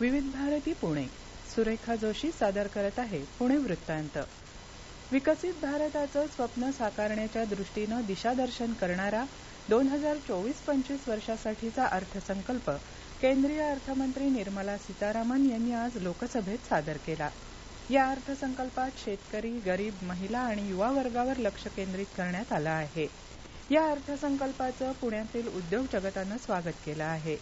विविध भारती पुणे. सुरेखा जोशी सादर करत आहे पुणे वृत्तांत. विकसित भारताचं स्वप्न साकारण्याच्या दृष्टीनं दिशादर्शन करणारा 2024-25 वर्षासाठीचा अर्थसंकल्प केंद्रीय अर्थमंत्री निर्मला सीतारामन यांनी आज लोकसभेत सादर केला. या अर्थसंकल्पात शेतकरी, गरीब, महिला आणि युवा वर्गावर लक्ष केंद्रित करण्यात आलं आहे. या अर्थसंकल्पाचं पुण्यातील उद्योग जगतानं स्वागत केलं आहे.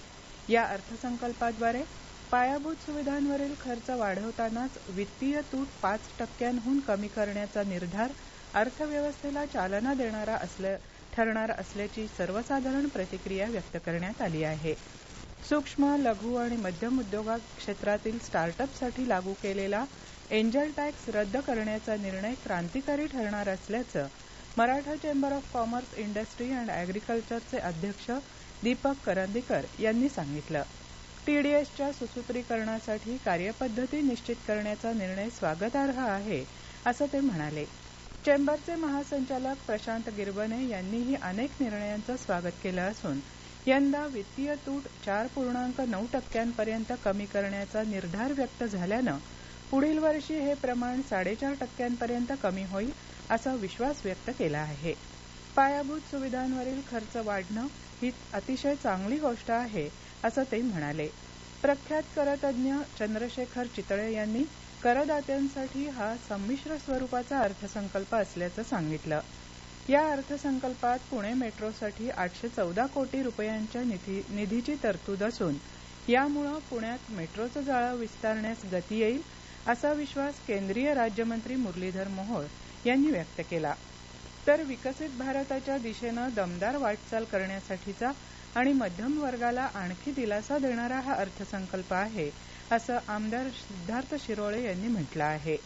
या अर्थसंकल्पाद्वारे पायाभूत सुविधांवरील खर्च वाढवतानाच वित्तीय तूट 5% कमी करण्याचा निर्धार अर्थव्यवस्थेला चालना देणारा ठरणार असल्याची सर्वसाधारण प्रतिक्रिया व्यक्त करण्यात आली आहे. सूक्ष्म, लघु आणि मध्यम उद्योग क्षेत्रातील स्टार्टअपसाठी लागू केलेला एंजल टॅक्स रद्द करण्याचा निर्णय क्रांतिकारी ठरणार असल्याचं Maratha chamber of commerce, industry and ऍग्रीकल्चरचे अध्यक्ष दीपक करंदीकर यांनी सांगितलं. टीडीएसच्या सुसूत्रीकरणासाठी कार्यपद्धती निश्चित करण्याचा निर्णय स्वागतार्ह आहे, असं ते म्हणाले. चेंबरचे महासंचालक प्रशांत गिरवणे यांनीही अनेक निर्णयांचं स्वागत केलं असून यंदा वित्तीय तूट 4.9% कमी करण्याचा निर्धार व्यक्त झाल्यानं पुढील वर्षी हे प्रमाण 4.5% कमी होईल असा विश्वास व्यक्त केला आहे. पायाभूत सुविधांवरील खर्च वाढणं ही अतिशय चांगली गोष्ट आहे, असं ते म्हणाले. प्रख्यात करतज्ञ चंद्रशेखर चितळे यांनी करदात्यांसाठी हा संमिश्र स्वरूपाचा अर्थसंकल्प असल्याचं सांगितलं. या अर्थसंकल्पात पुणे मेट्रोसाठी 814 कोटी रुपयांच्या निधीची तरतूद असून यामुळे पुण्यात मेट्रोचं जाळं विस्तारण्यास गती येईल असा विश्वास केंद्रीय राज्यमंत्री मुरलीधर मोहोळ यांनी व्यक्त केला. तर विकसित भारताच्या दिशेनं दमदार वाटचाल करण्यासाठीचा आणि मध्यम वर्गाला आणखी दिलासा देणारा हा अर्थसंकल्प आहे, असं आमदार सिद्धार्थ शिरोळे यांनी म्हटलं आहे.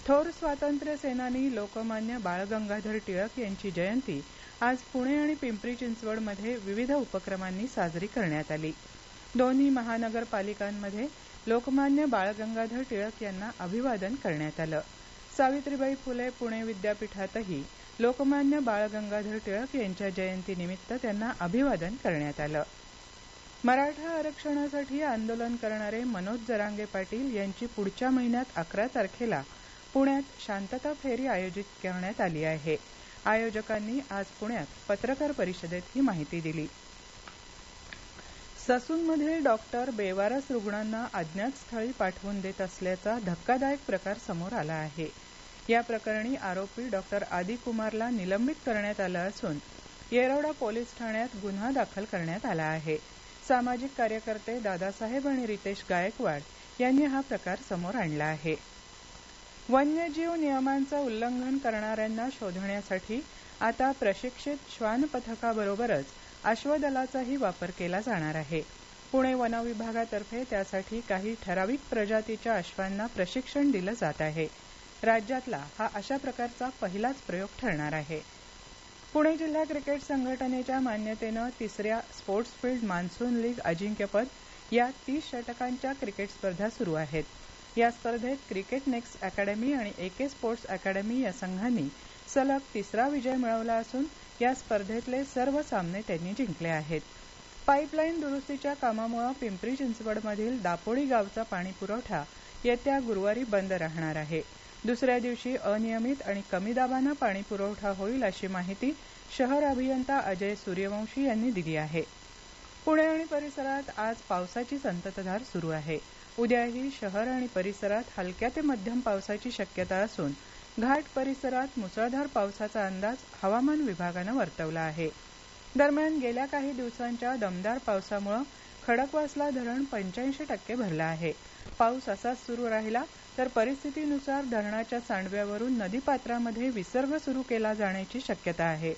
थोर स्वातंत्र्य सेनानी लोकमान्य बाळ गंगाधर टिळक यांची जयंती आज पुणे आणि पिंपरी चिंचवडमध्ये विविध उपक्रमांनी साजरी करण्यात आली. दोन्ही महानगरपालिकांमध्ये लोकमान्य बाळ गंगाधर टिळक यांना अभिवादन करण्यात आलं. सावित्रीबाई फुले पुणे विद्यापीठातही लोकमान्य बाळ गंगाधर टिळक यांच्या जयंतीनिमित्त त्यांना अभिवादन करण्यात आलं. मराठा आरक्षणासाठी आंदोलन करणारे मनोज जरांगे पाटील यांची पुढच्या महिन्यात 11 तारखेला पुण्यात शांतता फेरी आयोजित करण्यात आली आहे. आयोजकांनी आज पुण्यात पत्रकार परिषदेत ही माहिती दिली. ससूनमधील डॉक्टर बेवारस रुग्णांना अज्ञात स्थळी पाठवून देत असल्याचा धक्कादायक प्रकार समोर आला आहे. या प्रकरणी आरोपी डॉक्टर आदी कुमारला निलंबित करण्यात आलं असून येरवडा पोलीस ठाण्यात गुन्हा दाखल करण्यात आला आहे. सामाजिक कार्यकर्ते दादासाहेब आणि रितेश गायकवाड यांनी हा प्रकार समोर आणला आहे. वन्यजीव नियमांचं उल्लंघन करणाऱ्यांना शोधण्यासाठी आता प्रशिक्षित श्वान पथकाबरोबरच अश्वदलाचाही वापर केला जाणार आहे. पुणे वनविभागातर्फे त्यासाठी काही ठराविक प्रजातीच्या अश्वांना प्रशिक्षण दिलं जात आहे. राज्यातला हा अशा प्रकारचा पहिलाच प्रयोग ठरणार आहे. पुणे जिल्हा क्रिकेट संघटनेच्या मान्यतेनं तिसऱ्या स्पोर्ट्स फील्ड मान्सून लीग अजिंक्यपद या 30 षटकांच्या क्रिकेट स्पर्धा सुरू आहेत. या स्पर्धेत क्रिकेट नेक्स्ट अकॅडमी आणि एके स्पोर्ट्स अकॅडमी या संघांनी सलग तिसरा विजय मिळवला असून या स्पर्धेतले सर्व सामने त्यांनी जिंकले आहेत. पाईपलाईन दुरुस्तीच्या कामामुळे पिंपरी चिंचवडमधील दापोडी गावचा पाणीपुरवठा येत्या गुरुवारी बंद राहणार आहे. दुसऱ्या दिवशी अनियमित आणि कमी दाबानं पाणीपुरवठा होईल अशी माहिती शहर अभियंता अजय सूर्यवंशी यांनी दिली आहे. पुणे आणि परिसरात आज पावसाची संततधार सुरू आहे. उद्याही शहर आणि परिसरात हलक्या ते मध्यम पावसाची शक्यता असून घाट परिसरात मुसळधार पावसाचा अंदाज हवामान विभागानं वर्तवला आहे. दरम्यान गेल्या काही दिवसांच्या दमदार पावसामुळे खडकवासला धरण 85% भरलं आहे. पाऊस असाच सुरू राहिला तर परिस्थितीनुसार धरणाच्या सांडव्यावरून नदीपात्रामध्ये विसर्ग सुरू केला जाण्याची शक्यता आहे.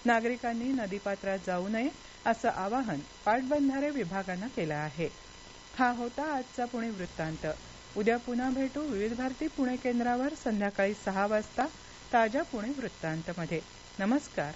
नागरिकांनी नदीपात्रात जाऊ नये असं आवाहन पाटबंधारे विभागानं केलं आहे. हा होता आजचा पुणे वृत्तांत. उद्या पुन्हा भेटू विविध भारती पुणे केंद्रावर संध्याकाळी 6 वाजता ताज्या पुणे वृत्तांतमध्ये. नमस्कार.